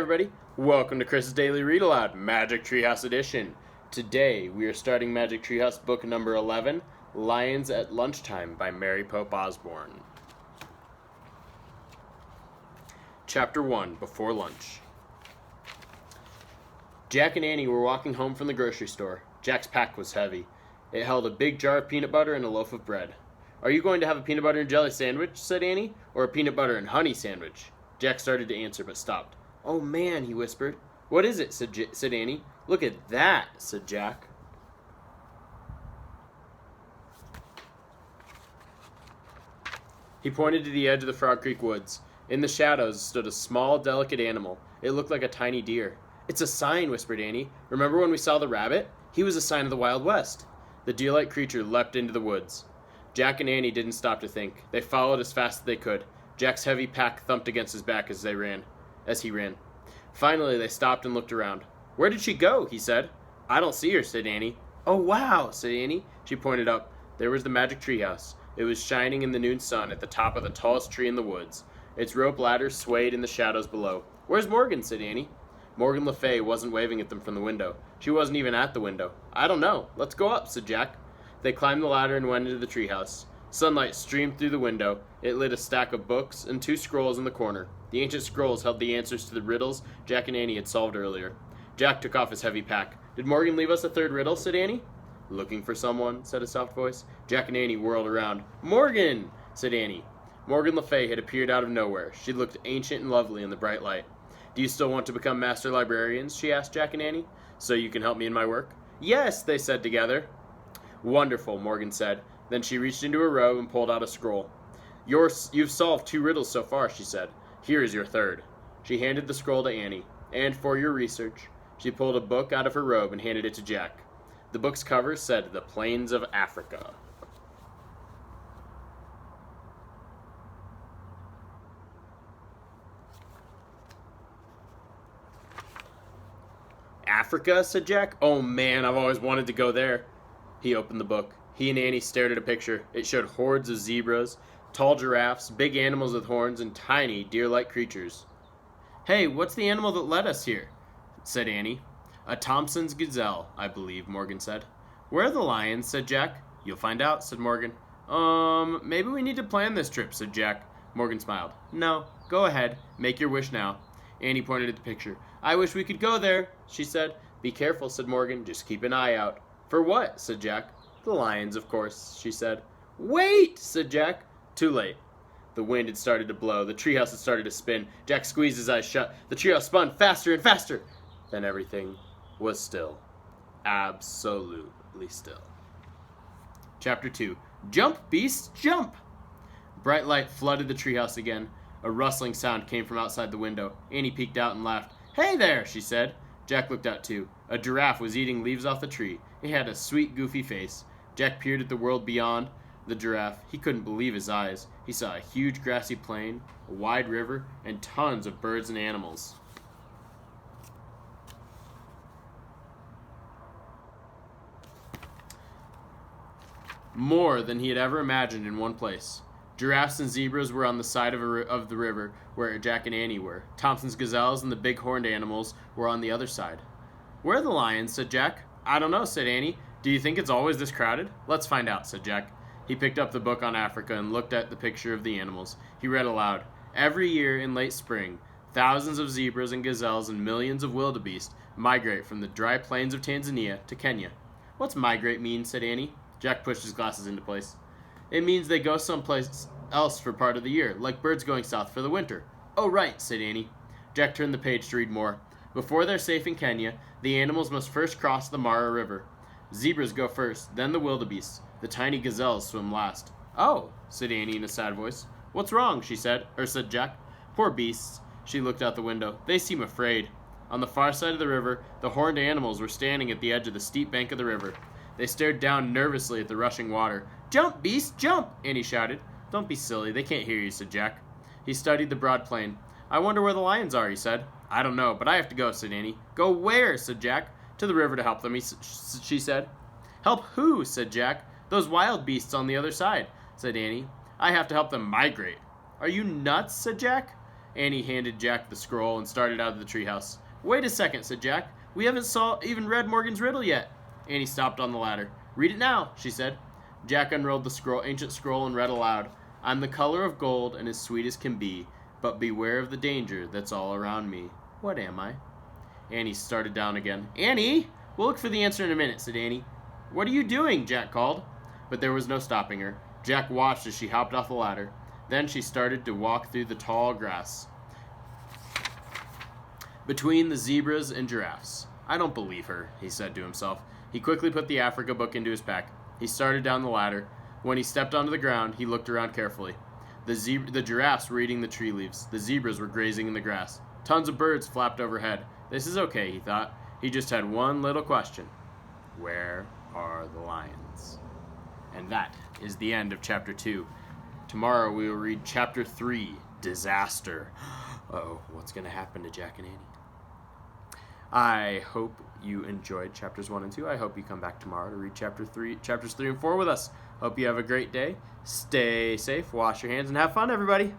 everybody. Welcome to Chris's Daily Read Aloud, Magic Treehouse Edition. Today, we are starting Magic Treehouse book number 11, Lions at Lunchtime by Mary Pope Osborn. Chapter 1, Before Lunch. Jack and Annie were walking home from the grocery store. Jack's pack was heavy. It held a big jar of peanut butter and a loaf of bread. "Are you going to have a peanut butter and jelly sandwich?" said Annie, "or a peanut butter and honey sandwich?" Jack started to answer, but stopped. "Oh, man," he whispered. "What is it?" said Annie. "Look at that," said Jack. He pointed to the edge of the Frog Creek woods. In the shadows stood a small, delicate animal. It looked like a tiny deer. "It's a sign," whispered Annie. "Remember when we saw the rabbit? He was a sign of the Wild West." The deer-like creature leapt into the woods. Jack and Annie didn't stop to think. They followed as fast as they could. Jack's heavy pack thumped against his back as he ran. Finally, they stopped and looked around. "Where did she go?" he said. "I don't see her," said Annie. "Oh, wow," said Annie. She pointed up. There was the magic treehouse. It was shining in the noon sun at the top of the tallest tree in the woods. Its rope ladder swayed in the shadows below. "Where's Morgan?" said Annie. Morgan Le Fay wasn't waving at them from the window. She wasn't even at the window. "I don't know. Let's go up," said Jack. They climbed the ladder and went into the treehouse. Sunlight streamed through the window. It lit a stack of books and 2 scrolls in the corner. The ancient scrolls held the answers to the riddles Jack and Annie had solved earlier. Jack took off his heavy pack. "Did Morgan leave us a third riddle?" said Annie. "Looking for someone?" said a soft voice. Jack and Annie whirled around. "Morgan!" said Annie. Morgan Le Fay had appeared out of nowhere. She looked ancient and lovely in the bright light. "Do you still want to become master librarians?" she asked Jack and Annie. "So you can help me in my work?" "Yes," they said together. "Wonderful," Morgan said. Then she reached into her robe and pulled out a scroll. You've solved 2 riddles so far," she said. "Here is your third." She handed the scroll to Annie. "And for your research." She pulled a book out of her robe and handed it to Jack. The book's cover said The Plains of Africa. "Africa?" said Jack. "Oh man, I've always wanted to go there." He opened the book. He and Annie stared at a picture. It showed hordes of zebras, tall giraffes, big animals with horns, and tiny, deer-like creatures. "Hey, what's the animal that led us here?" said Annie. "A Thompson's gazelle, I believe," Morgan said. "Where are the lions?" said Jack. "You'll find out," said Morgan. Maybe we need to plan this trip," said Jack. Morgan smiled. "No, go ahead. Make your wish now." Annie pointed at the picture. "I wish we could go there," she said. "Be careful," said Morgan. "Just keep an eye out." "For what?" said Jack. "The lions, of course," she said. "Wait!" said Jack. Too late. The wind had started to blow. The treehouse had started to spin. Jack squeezed his eyes shut. The treehouse spun faster and faster. Then everything was still. Absolutely still. Chapter 2. Jump, beasts, jump! Bright light flooded the treehouse again. A rustling sound came from outside the window. Annie peeked out and laughed. "Hey there," she said. Jack looked out too. A giraffe was eating leaves off the tree. It had a sweet, goofy face. Jack peered at the world beyond the giraffe. He couldn't believe his eyes. He saw a huge grassy plain, a wide river, and tons of birds and animals. More than he had ever imagined in one place. Giraffes and zebras were on the side of the river where Jack and Annie were. Thompson's gazelles and the big horned animals were on the other side. "Where are the lions?" said Jack. "I don't know," said Annie. "Do you think it's always this crowded?" "Let's find out," said Jack. He picked up the book on Africa and looked at the picture of the animals. He read aloud. "Every year in late spring, thousands of zebras and gazelles and millions of wildebeest migrate from the dry plains of Tanzania to Kenya." "What's migrate mean?" said Annie. Jack pushed his glasses into place. "It means they go someplace else for part of the year, like birds going south for the winter." "Oh, right," said Annie. Jack turned the page to read more. "Before they're safe in Kenya, the animals must first cross the Mara River. Zebras go first, then the wildebeest. The tiny gazelles swim last." "Oh," said Annie in a sad voice. "What's wrong?" said Jack. "Poor beasts." She looked out the window. "They seem afraid." On the far side of the river, the horned animals were standing at the edge of the steep bank of the river. They stared down nervously at the rushing water. "Jump, beast, jump!" Annie shouted. "Don't be silly. They can't hear you," said Jack. He studied the broad plain. "I wonder where the lions are," he said. "I don't know, but I have to go," said Annie. "Go where?" said Jack. "To the river to help them," she said. "Help who?" said Jack. "Those wild beasts on the other side," said Annie. "I have to help them migrate." "Are you nuts?" said Jack. Annie handed Jack the scroll and started out of the treehouse. Wait a second, said Jack. We haven't even read Morgan's riddle yet. Annie stopped on the ladder. Read it now, she said. Jack unrolled the ancient scroll and read aloud. I'm the color of gold and as sweet as can be, but beware of the danger that's all around me. What am I? Annie started down again. Annie! We'll look for the answer in a minute, said Annie. What are you doing? Jack called. But there was no stopping her. Jack watched as she hopped off the ladder. Then she started to walk through the tall grass between the zebras and giraffes. I don't believe her, he said to himself. He quickly put the Africa book into his pack. He started down the ladder. When he stepped onto the ground, he looked around carefully. The giraffes were eating the tree leaves. The zebras were grazing in the grass. Tons of birds flapped overhead. This is okay, he thought. He just had one little question. Where are the lions? And that is the end of Chapter 2. Tomorrow we will read Chapter 3, Disaster. Uh-oh, what's going to happen to Jack and Annie? I hope you enjoyed Chapters 1 and 2. I hope you come back tomorrow to read Chapters 3 and 4 with us. Hope you have a great day. Stay safe, wash your hands, and have fun, everybody.